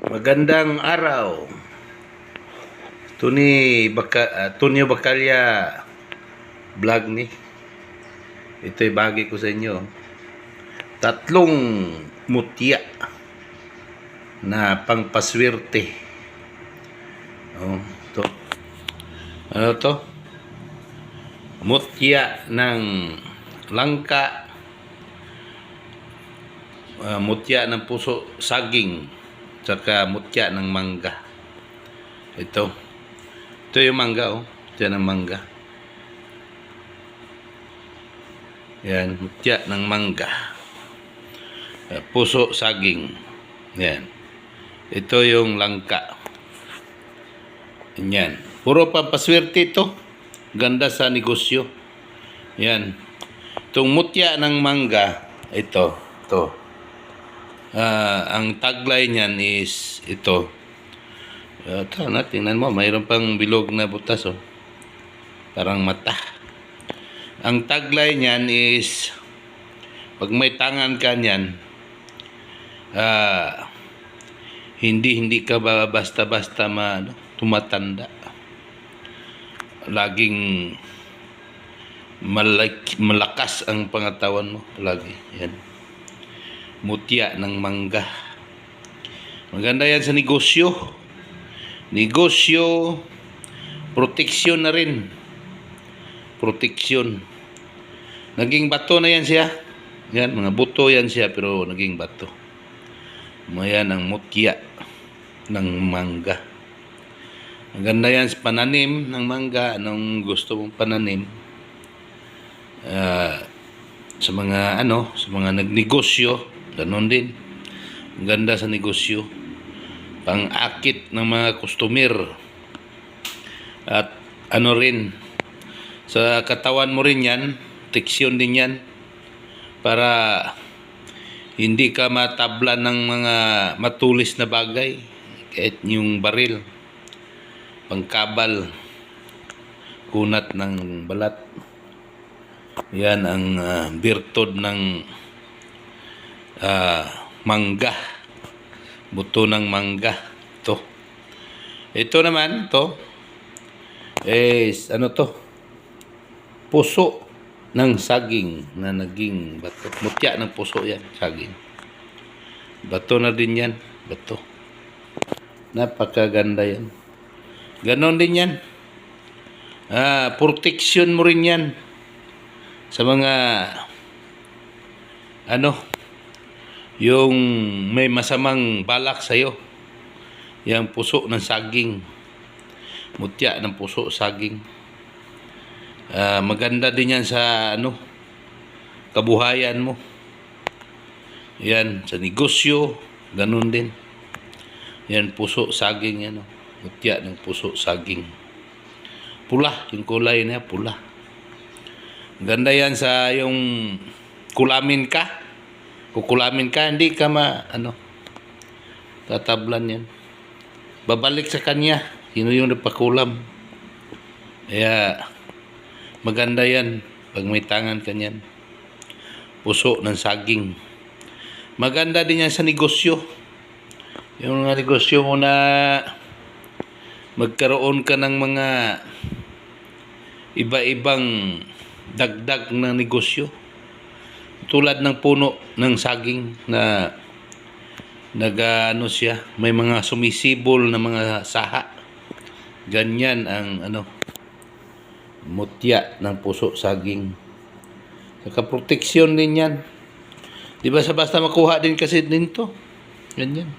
Magandang araw. Tunyo Bacalya vlog ni. Ito'y bahagi ko sa inyo. Tatlong mutya na pangpaswerte. Oh, to. Ano to? Mutya ng langka, mutya ng puso saging, tsaka mutya ng mangga. Ito yung mangga, oh. Ito yung mangga. Yan, mutya ng mangga. Puso saging. Yan. Ito yung langka. Yan. Puro pampaswerte ito. Ganda sa negosyo. Yan. Itong mutya ng mangga, ito. Ang tagline niyan is ito. Tingnan mo, mayroon pang bilog na butas, oh. Parang mata. Ang tagline niyan is, pag may tangan ka niyan, hindi ka basta-basta tumatanda. Laging malakas ang pangatawan mo lagi. Yan. Mutya ng mangga. Maganda yan sa negosyo. Proteksyon na rin. Proteksyon. Naging bato na yan siya. Yan, mga buto yan siya, pero naging bato. Mayan ang mutya ng mangga. Maganda yan sa pananim ng mangga. Anong gusto mong pananim? Sa mga nagnegosyo, ganon din. Maganda sa negosyo. Pang-akit ng mga customer. At rin, sa katawan mo rin yan, proteksyon din yan. Para hindi ka matabla ng mga matulis na bagay. Kahit yung baril. Pangkabal. Kunat ng balat. Yan ang birtod ng mangga. Buto ng mangga. Ito naman, is puso ng saging na naging bato. Mutya ng puso yan, saging. Bato na din yan. Bato. Napakaganda yan. Ganon din yan. Protection mo rin yan. Sa mga yung may masamang balak sa'yo. Yang puso ng saging. Mutya ng puso saging. Maganda din yan sa kabuhayan mo. Yan, sa negosyo, ganun din. Yan, puso saging yan. Mutya ng puso saging. Pula, yung kulay niya, pula. Ganda yan sa yung kulamin ka. Kukulamin ka, hindi ka tatablan yan. Babalik sa kanya. Sino yung napakulam? Kaya, maganda yan. Pag may tangan ka yan. Puso ng saging. Maganda din yan sa negosyo. Yung mga negosyo mo na magkaroon ka ng mga iba-ibang dagdag na negosyo. Tulad ng puno ng saging na siya, may mga sumisibol na mga saha. Ganyan ang mutya ng puso saging. Saka proteksyon din yan. Di ba basta makuha din kasi din to. Ganyan.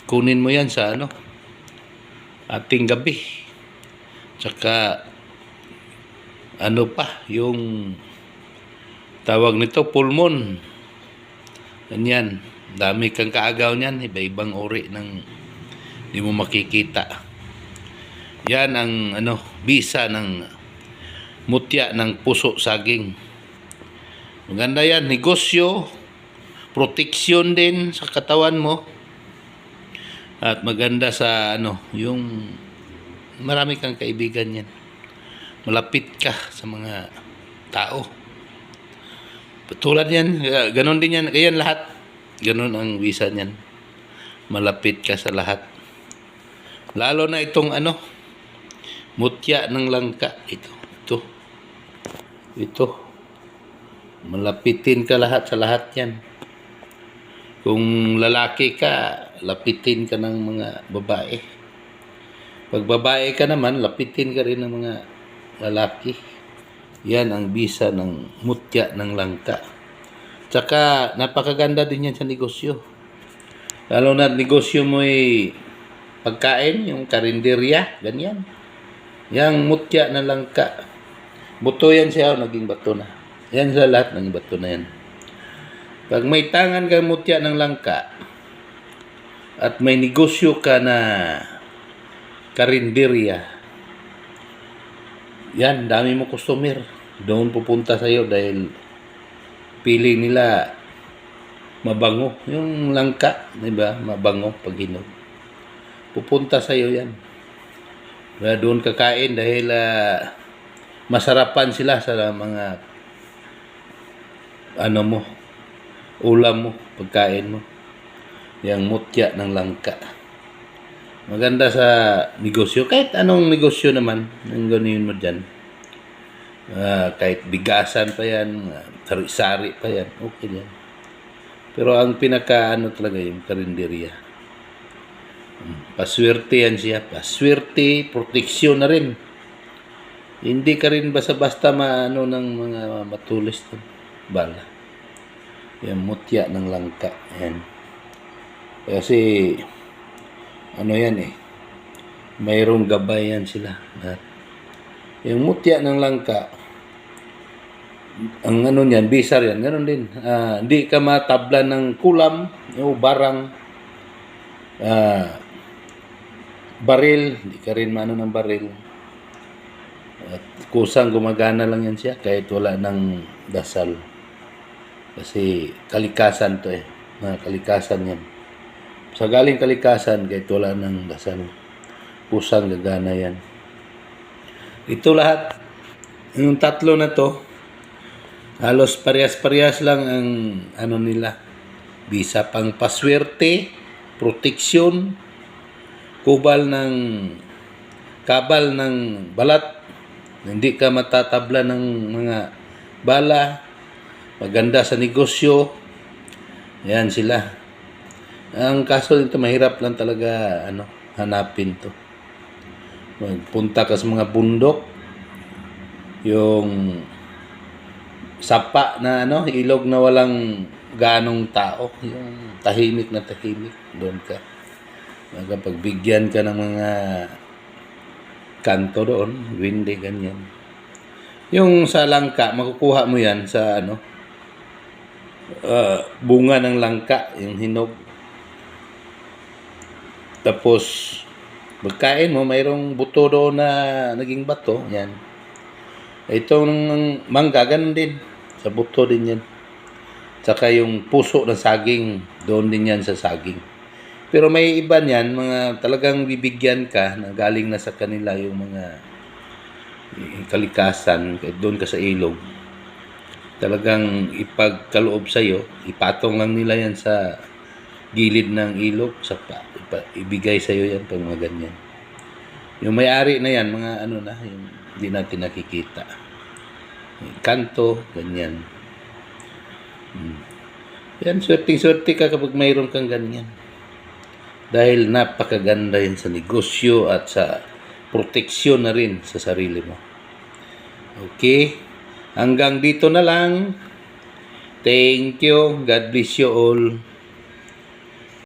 Kunin mo yan sa ating gabi. Saka yung tawag nito, pulmon. Ganyan. Dami kang kaagaw niyan. Iba-ibang uri ng hindi mo makikita. Yan ang bisa ng mutya ng puso saging. Maganda yan. Negosyo. Proteksyon din sa katawan mo. At maganda sa yung marami kang kaibigan yan. Malapit ka sa mga tao. Tulad yan, ganon din yan. Ayan lahat. Ganon ang visa niyan. malapit ka sa lahat. Lalo na itong mutya ng langka. Ito. Malapitin ka lahat sa lahat yan. Kung lalaki ka, lapitin ka ng mga babae. Pag babae ka naman, lapitin ka rin ng mga lalaki. Yan ang bisa ng mutya ng langka. Tsaka napakaganda din yan sa negosyo. Lalo na negosyo mo pagkain, yung karinderya, ganyan. Yang mutya ng langka. Buto yan siya, naging bato na. Yan sa lahat, naging bato na yan. Pag may tangan kang mutya ng langka at may negosyo ka na karinderya, yan, dami mo customer. Doon pupunta sa'yo dahil pili nila mabango. Yung langka, di ba? Mabango pag hinog. Pupunta sa'yo yan. Doon kakain dahil masarapan sila sa mga ulam mo, pagkain mo. Yang mutya ng langka. Maganda sa negosyo. Kahit anong negosyo naman, ang gano'n mo dyan. Kahit bigasan pa yan, sari-sari pa yan, okay yan. Pero ang talaga yung karinderya. Paswerte yan siya. Paswerte, proteksyon na rin. Hindi ka rin basta-basta ng mga matulis na bala. Yan, mutya ng langka. Yan. Kasi, mayroong gabay yan sila. Yung mutya ng langka, ang niyan, bisar yan, ganoon din. Hindi ka matabla ng kulam, yung barang, baril, hindi ka rin ng baril. At kusang gumagana lang yan siya kahit wala ng dasal. Kasi kalikasan to kalikasan yan. Sa galing kalikasan kahit wala ng dasal, kusang gagana yan. Ito lahat, yung tatlo na to, halos parehas-parehas lang ang nila. Bisa pang paswerte, proteksyon, kabal ng balat, hindi ka matatabla ng mga bala, maganda sa negosyo. Yan sila. Ang kaso nito, mahirap lang talaga hanapin to. Magpunta ka sa mga bundok, yung sapa na ilog na walang ganong tao, yung tahimik na tahimik, doon ka. Pagbigyan ka ng mga kanto doon, windy, ganyan. Yung sa langka, makukuha mo yan sa bunga ng langka, yung hinog. Tapos, pagkain mo, mayroong buto doon na naging bato, yan. Itong mangga, ganun din. Sa buto din yan. Tsaka yung puso ng saging, doon din yan sa saging. Pero may iba niyan, mga talagang bibigyan ka na galing na sa kanila yung mga kalikasan, doon ka sa ilog. Talagang ipagkaloob sa'yo, ipatong lang nila yan sa gilid ng ilog, ibigay sa'yo yan pag mga ganyan. Yung may-ari na yan, mga yung hindi natin nakikita. Kanto, ganyan. Yan, swerte ka kapag mayroon kang ganyan. Dahil napakaganda yan sa negosyo at sa proteksyon na rin sa sarili mo. Okay? Hanggang dito na lang. Thank you. God bless you all.